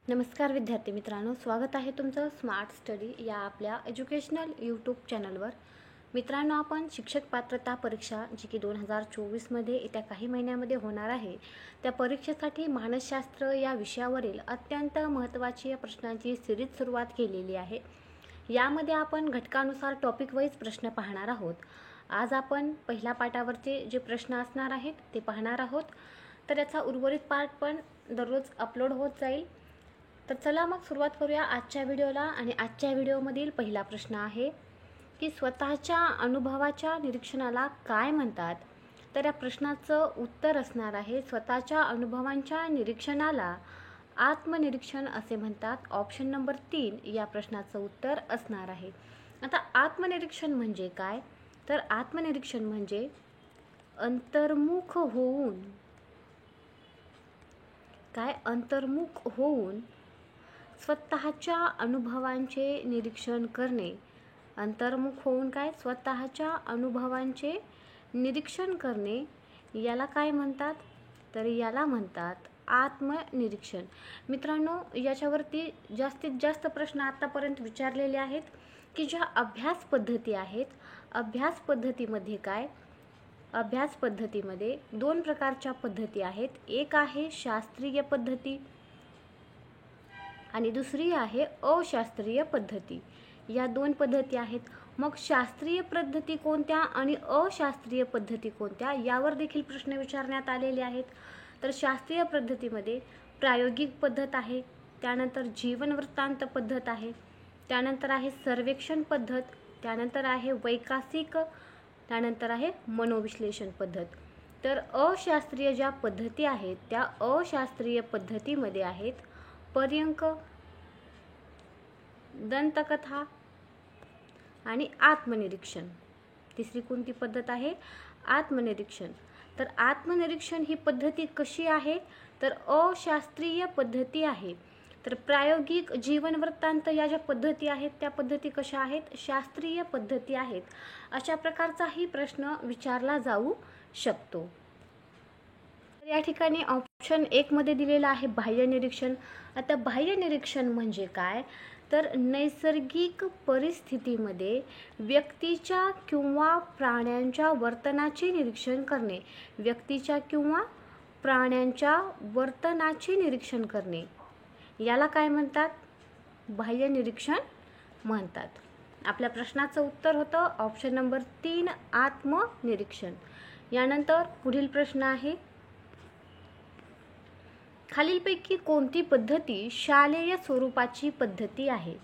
नमस्कार विद्यार्थी मित्रांनो, स्वागत आहे तुमचं स्मार्ट स्टडी या आपल्या एज्युकेशनल यूट्यूब चॅनलवर. मित्रांनो, आपण शिक्षक पात्रता परीक्षा जी की 2024मध्ये येत्या काही महिन्यामध्ये होणार आहे, त्या परीक्षेसाठी मानसशास्त्र या विषयावरील अत्यंत महत्त्वाची प्रश्नांची सिरीज सुरुवात केलेली आहे. यामध्ये आपण घटकानुसार टॉपिक वाईज प्रश्न पाहणार आहोत. आज आपण पहिल्या पाठावरचे जे प्रश्न असणार आहेत ते पाहणार आहोत. तर याचा उर्वरित पार्ट पण दररोज अपलोड होत जाईल. तर चला मग सुरुवात करूया आजच्या व्हिडिओला. आणि आजच्या व्हिडिओमधील पहिला प्रश्न आहे की स्वतःच्या अनुभवाच्या निरीक्षणाला काय म्हणतात. तर या प्रश्नाचं उत्तर असणार आहे स्वतःच्या अनुभवांच्या निरीक्षणाला आत्मनिरीक्षण असे म्हणतात. ऑप्शन नंबर 3 या प्रश्नाचं उत्तर असणार आहे. आता आत्मनिरीक्षण म्हणजे काय? तर आत्मनिरीक्षण म्हणजे अंतर्मुख होऊन स्वतःच्या अनुभवांचे निरीक्षण करणे. अंतर्मुख होऊन स्वतःच्या अनुभवांचे निरीक्षण करणे याला काय म्हणतात? तर याला म्हणतात आत्मनिरीक्षण. मित्रांनो, याच्यावरती जास्तीत जास्त प्रश्न आतापर्यंत विचारलेले आहेत की ज्या अभ्यास पद्धती आहेत, अभ्यास पद्धतीमध्ये 2 प्रकारच्या पद्धती आहेत. एक आहे शास्त्रीय पद्धती आणि दुसरी आहे अशास्त्रीय पद्धती. या 2 पद्धती आहेत. मग शास्त्रीय पद्धती कोणत्या आणि अशास्त्रीय पद्धती कोणत्या यावर देखील प्रश्न विचारण्यात आलेले आहेत. तर शास्त्रीय पद्धतीमध्ये प्रायोगिक पद्धत आहे, त्यानंतर जीवन वृत्तांत पद्धत आहे, त्यानंतर आहे सर्वेक्षण पद्धत, त्यानंतर आहे वैकासिक, त्यानंतर आहे मनोविश्लेषण पद्धत. तर अशास्त्रीय ज्या पद्धती आहेत त्या अशास्त्रीय पद्धतीमध्ये आहेत पर्यंक, दंतकथा आणि आत्मनिरीक्षण. तिसरी कोणती पद्धत आहे? आत्मनिरीक्षण. तर आत्मनिरीक्षण ही पद्धती कशी आहे? तर अशास्त्रीय पद्धती आहे. तर प्रायोगिक, जीवन वृत्तांत या ज्या पद्धती आहेत त्या पद्धती कशा आहेत? शास्त्रीय पद्धती आहेत. अशा प्रकारचाही प्रश्न विचारला जाऊ शकतो. या ठिकाणी ऑप्शन 1 मध्ये दिलेला आहे बाह्य निरीक्षण. आता बाह्य निरीक्षण म्हणजे काय? तर नैसर्गिक परिस्थितीमध्ये व्यक्तीच्या किंवा प्राण्यांच्या वर्तनाचे निरीक्षण करणे. व्यक्तीच्या किंवा प्राण्यांच्या वर्तनाचे निरीक्षण करणे याला काय म्हणतात? बाह्य निरीक्षण म्हणतात. आपल्या प्रश्नाचं उत्तर होतं ऑप्शन नंबर 3 आत्मनिरीक्षण. यानंतर पुढील प्रश्न आहे, खालीलपैकी कोणती पद्धती शालेय स्वरूपाची पद्धती आहे?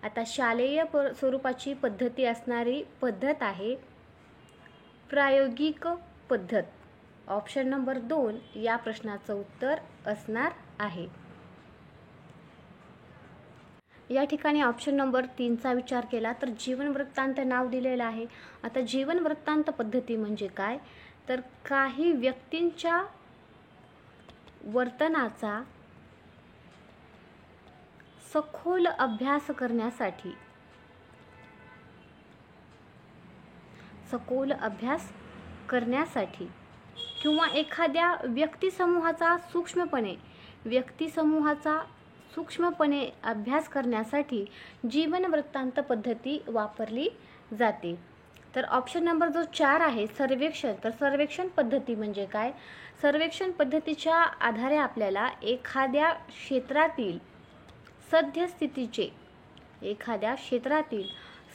आता शालेय स्वरूपाची पद्धती असणारी पद्धत आहे प्रायोगिक पद्धत. ऑप्शन नंबर 2 या प्रश्नाचं उत्तर असणार आहे. या ठिकाणी ऑप्शन नंबर 3 चा विचार केला तर जीवन वृत्तांत नाव दिलेलं आहे. आता जीवन वृत्तांत पद्धती म्हणजे काय? तर काही व्यक्तींच्या वर्तनाचा सखोल अभ्यास करण्यासाठी किंवा एखाद्या व्यक्तिसमूहाचा सूक्ष्मपणे अभ्यास करण्यासाठी जीवन वृत्तांत पद्धती वापरली जाते. तर ऑप्शन नंबर जो 4 आहे सर्वेक्षण. तर सर्वेक्षण पद्धती म्हणजे काय? सर्वेक्षण पद्धतीच्या आधारे आपल्याला एखाद्या क्षेत्रातील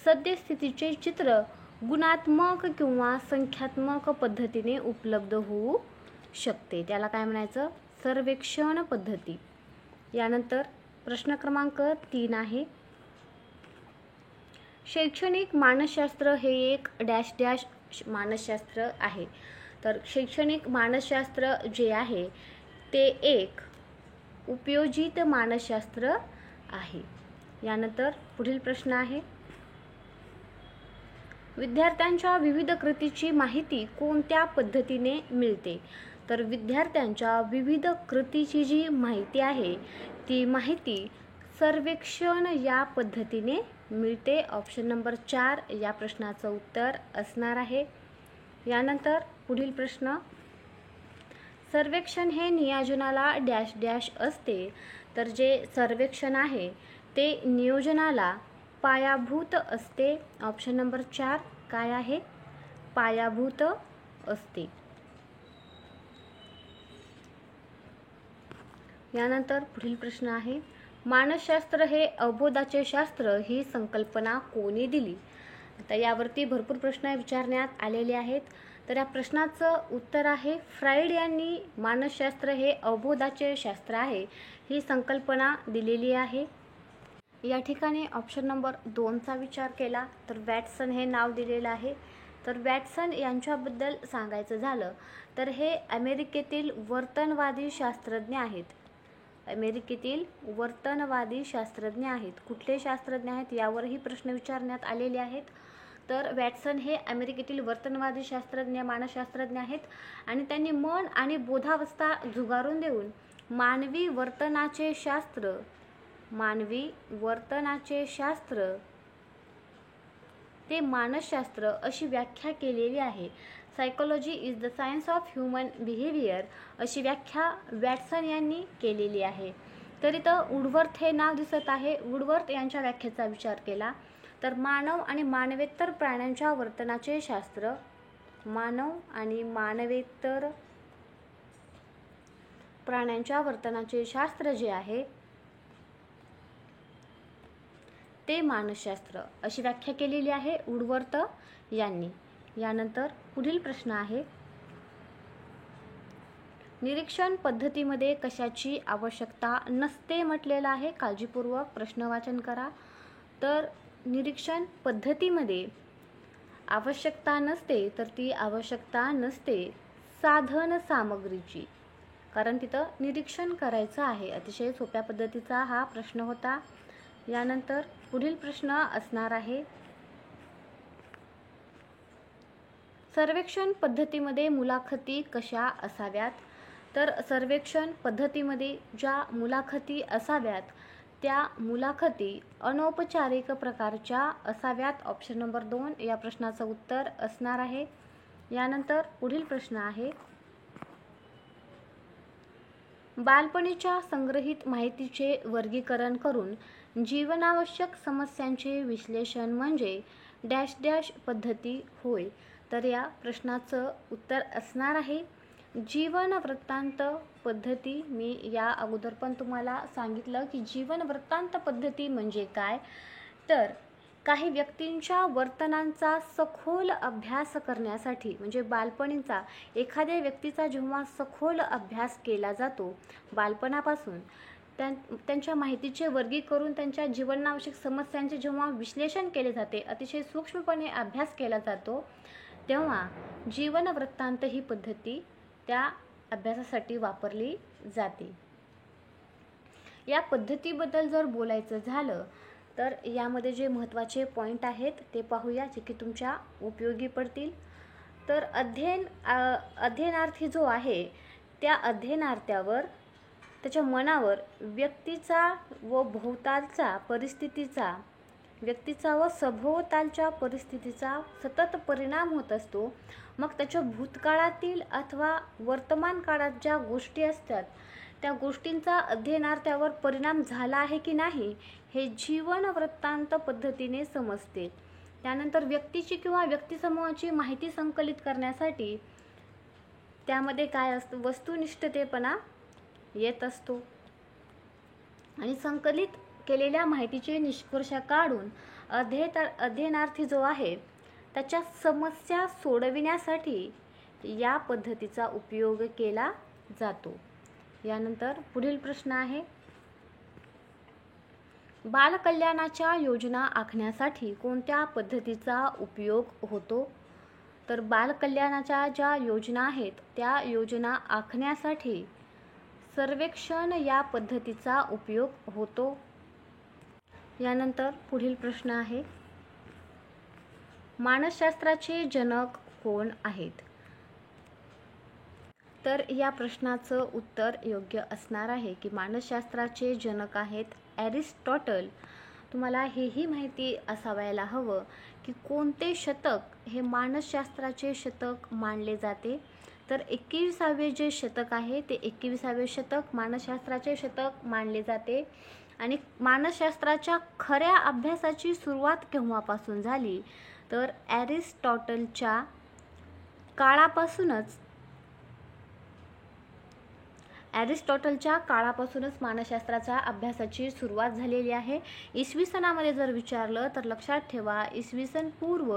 सद्यस्थितीचे चित्र गुणात्मक किंवा संख्यात्मक पद्धतीने उपलब्ध होऊ शकते. त्याला काय म्हणायचं? सर्वेक्षण पद्धती. यानंतर प्रश्न क्रमांक 3 आहे, शैक्षणिक मानसशास्त्र हे एक डॅश डॅश मानसशास्त्र आहे. तर शैक्षणिक मानसशास्त्र जे आहे ते एक उपयोजित मानसशास्त्र आहे. यानंतर पुढील प्रश्न आहे, विद्यार्थ्यांच्या विविध कृतीची माहिती कोणत्या पद्धतीने मिळते? तर विद्यार्थ्यांच्या विविध कृतीची जी माहिती आहे ती माहिती सर्वेक्षण या पद्धतीने मिळते. ऑप्शन नंबर 4 या प्रश्नाचं उत्तर असणार आहे. यानंतर पुढील प्रश्न, सर्वेक्षण हे नियोजनाला डॅश डॅश असते. तर जे सर्वेक्षण आहे ते नियोजनाला पायाभूत असते. ऑप्शन नंबर 4 काय आहे? पायाभूत असते. यानंतर पुढील प्रश्न आहे, मानसशास्त्र हे अवबोधाचे शास्त्र ही संकल्पना कोणी दिली? आता यावरती भरपूर प्रश्न विचारण्यात आलेले आहेत. तर या प्रश्नाचं उत्तर आहे फ्राईड यांनी मानसशास्त्र हे अवबोधाचे शास्त्र आहे ही संकल्पना दिलेली आहे. या ठिकाणी ऑप्शन नंबर 2चा विचार केला तर वॅटसन हे नाव दिलेलं आहे. तर वॅटसन यांच्याबद्दल सांगायचं झालं तर हे अमेरिकेतील वर्तनवादी शास्त्रज्ञ आहेत. अमेरिकेतील वर्तनवादी शास्त्रज्ञ आहेत. कुठले शास्त्रज्ञ आहेत यावरही प्रश्न विचारण्यात आलेले आहेत. तर वॅटसन हे अमेरिकेतील वर्तनवादी शास्त्रज्ञ मानसशास्त्रज्ञ आहेत आणि त्यांनी मन आणि बोधावस्था झुगारून देऊन मानवी वर्तनाचे शास्त्र ते मानसशास्त्र अशी व्याख्या केलेली आहे. Psychology is the science of human behaviour अशी व्याख्या वॅटसन यांनी केलेली आहे. तर इथं वुडवर्थ हे नाव दिसत आहे. वुडवर्थ यांच्या व्याख्येचा विचार केला तर मानव आणि मानवेतर प्राण्यांच्या वर्तनाचे शास्त्र, मानव आणि मानवेतर प्राण्यांच्या वर्तनाचे शास्त्र जे आहे ते मानसशास्त्र अशी व्याख्या केलेली आहे वुडवर्थ यांनी. यानंतर पुढील प्रश्न आहे, निरीक्षण पद्धतीमध्ये कशाची आवश्यकता नसते म्हटलेलं आहे. काळजीपूर्वक प्रश्न वाचन करा. तर निरीक्षण पद्धतीमध्ये आवश्यकता नसते तर ती आवश्यकता नसते साधन सामग्रीची, कारण तिथं निरीक्षण करायचं आहे. अतिशय सोप्या पद्धतीचा हा प्रश्न होता. यानंतर पुढील प्रश्न असणार आहे, सर्वेक्षण पद्धतीमध्ये मुलाखती कशा असाव्यात? तर सर्वेक्षण पद्धतीमध्ये ज्या मुलाखती असाव्यात त्या मुलाखती अनौपचारिक प्रकारच्या असाव्यात. ऑप्शन नंबर 2 या प्रश्नाचं उत्तर असणार आहे. यानंतर पुढील प्रश्न आहे, बालपणीच्या संग्रहित माहितीचे वर्गीकरण करून जीवनावश्यक समस्यांचे विश्लेषण म्हणजे डॅश डॅश पद्धती होय. तर या प्रश्नाचं उत्तर असणार आहे जीवन वृत्तांत पद्धती. मी या अगोदर पण तुम्हाला सांगितलं की जीवन वृत्तांत पद्धती म्हणजे काय, तर काही व्यक्तींच्या वर्तनांचा सखोल अभ्यास करण्यासाठी, म्हणजे बालपणीचा एखाद्या व्यक्तीचा जेव्हा सखोल अभ्यास केला जातो बालपणापासून, त्यांच्या माहितीचे वर्गीकरण, त्यांच्या जीवनावश्यक समस्यांचे जेव्हा विश्लेषण केले जाते, अतिशय सूक्ष्मपणे अभ्यास केला जातो, तेव्हा जीवन वृत्तांत ही पद्धती त्या अभ्यासासाठी वापरली जाते. या पद्धतीबद्दल जर बोलायचं झालं तर यामध्ये जे महत्त्वाचे पॉईंट आहेत ते पाहूया जे की तुमच्या उपयोगी पडतील. तर अध्ययनार्थी जो आहे त्या अध्ययनार्थ्यावर, त्याच्या मनावर व्यक्तीचा व सभोवतालच्या परिस्थितीचा सतत परिणाम होत असतो. मग त्याच्या भूतकाळातील अथवा वर्तमान काळात ज्या गोष्टी असतात त्या गोष्टींचा अध्ययनार्थ्यावर परिणाम झाला आहे की नाही हे जीवन वृत्तांत पद्धतीने समजते. त्यानंतर व्यक्तीची किंवा व्यक्तिसमूहाची माहिती संकलित करण्यासाठी त्यामध्ये काय असतं, वस्तुनिष्ठतेपणा येत असतो आणि संकलित केलेल्या माहितीचे निष्कर्ष काढून अध्ययनार्थी जो आहे त्याच्या समस्या सोडविण्यासाठी या पद्धतीचा उपयोग केला जातो. यानंतर पुढील प्रश्न आहे, बालकल्याणाच्या योजना आखण्यासाठी कोणत्या पद्धतीचा उपयोग होतो? तर बालकल्याणाच्या ज्या योजना आहेत त्या योजना आखण्यासाठी सर्वेक्षण या पद्धतीचा उपयोग होतो. यानंतर पुढील प्रश्न आहे, मानसशास्त्राचे जनक कोण आहेत? तर या प्रश्नाचं उत्तर योग्य असणार आहे की मानसशास्त्राचे जनक आहेत ॲरिस्टॉटल. तुम्हाला हेही माहिती असावायला हवं की कोणते शतक हे मानसशास्त्राचे शतक मानले जाते. तर 21वे जे शतक आहे ते 21वे शतक मानसशास्त्राचे शतक मानले जाते. आणि मानसशास्त्राच्या खऱ्या अभ्यासाची सुरुवात केव्हापासून झाली तर ॲरिस्टॉटलच्या काळापासूनच मानसशास्त्राच्या अभ्यासाची सुरुवात झालेली आहे. इसवी सनामध्ये जर विचारलं तर लक्षात ठेवा, इसवी सन पूर्व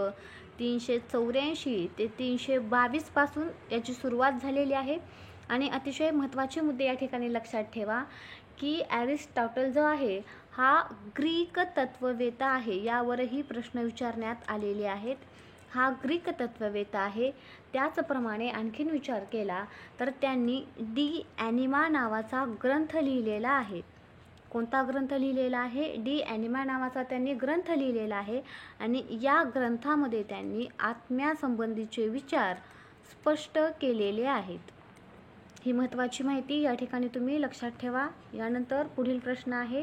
384 ते 322 पासून याची सुरुवात झालेली आहे. आणि अतिशय महत्त्वाचे मुद्दे या ठिकाणी लक्षात ठेवा की ॲरिस्टॉटल जो आहे हा ग्रीक तत्ववेत्ता आहे. यावरही प्रश्न विचारण्यात आलेले आहेत. हा ग्रीक तत्ववेत्ता आहे. त्याचप्रमाणे आणखीन विचार केला तर त्यांनी डी ॲनिमा नावाचा ग्रंथ लिहिलेला आहे. कोणता ग्रंथ लिहिलेला आहे? डी ॲनिमा नावाचा त्यांनी ग्रंथ लिहिलेला आहे. आणि या ग्रंथामध्ये त्यांनी आत्म्यासंबंधीचे विचार स्पष्ट केलेले आहेत. ही महत्त्वाची माहिती या ठिकाणी तुम्ही लक्षात ठेवा. यानंतर पुढील प्रश्न आहे,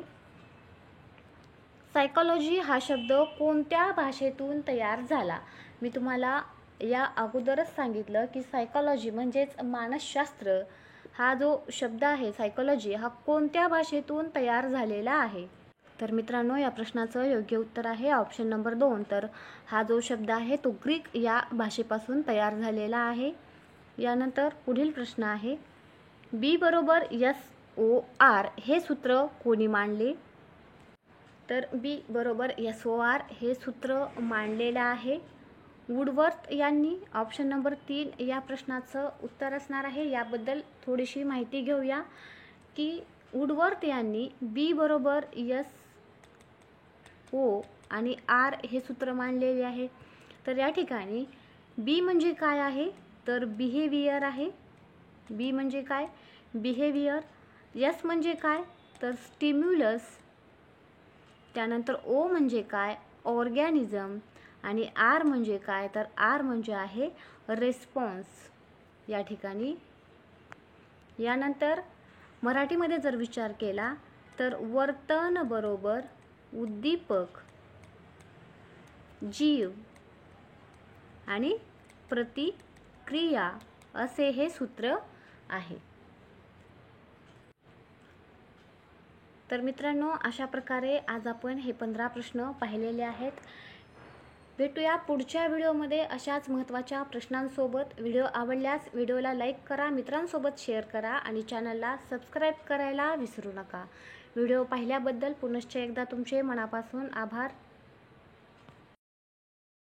सायकॉलॉजी हा शब्द कोणत्या भाषेतून तयार झाला? मी तुम्हाला या अगोदरच सांगितलं की सायकॉलॉजी म्हणजेच मानसशास्त्र हा जो शब्द आहे सायकॉलॉजी हा कोणत्या भाषेतून तयार झालेला आहे? तर मित्रांनो, या प्रश्नाचं योग्य उत्तर आहे ऑप्शन नंबर 2. तर हा जो शब्द आहे तो ग्रीक या भाषेपासून तयार झालेला आहे. यानंतर पुढील प्रश्न आहे, B = SOR हे सूत्र कोणी मांडले? तर B = SOR हे सूत्र मांडलेलं आहे वुडवर्थ यांनी. ऑप्शन नंबर 3 या प्रश्नाचं उत्तर असणार आहे. याबद्दल थोडीशी माहिती घेऊया की वुडवर्थ यांनी B = SO आणि R हे सूत्र मांडलेले आहे. तर या ठिकाणी B म्हणजे काय आहे तर बिहेवियर आहे. B म्हणजे काय? बिहेवियर. S म्हणजे काय तर स्टिम्युलस. त्यानंतर O म्हणजे काय? ऑर्गॅनिझम. आणि R म्हणजे काय तर R म्हणजे आहे रिस्पॉन्स या ठिकाणी. यानंतर मराठीमध्ये जर विचार केला तर वर्तन बरोबर उद्दीपक, जीव आणि प्रतिक्रिया असे हे सूत्र आहे. तर मित्रांनो, अशा प्रकारे आज आपण हे 15 प्रश्न पाहिलेले आहेत. भेटूया पुढच्या व्हिडिओमध्ये अशाच महत्त्वाच्या प्रश्नांसोबत. व्हिडिओ आवडल्यास व्हिडिओला लाईक करा, मित्रांसोबत शेअर करा आणि चॅनलला सबस्क्राईब करायला विसरू नका. व्हिडिओ पाहिल्याबद्दल पुनश्च एकदा तुमचे मनापासून आभार.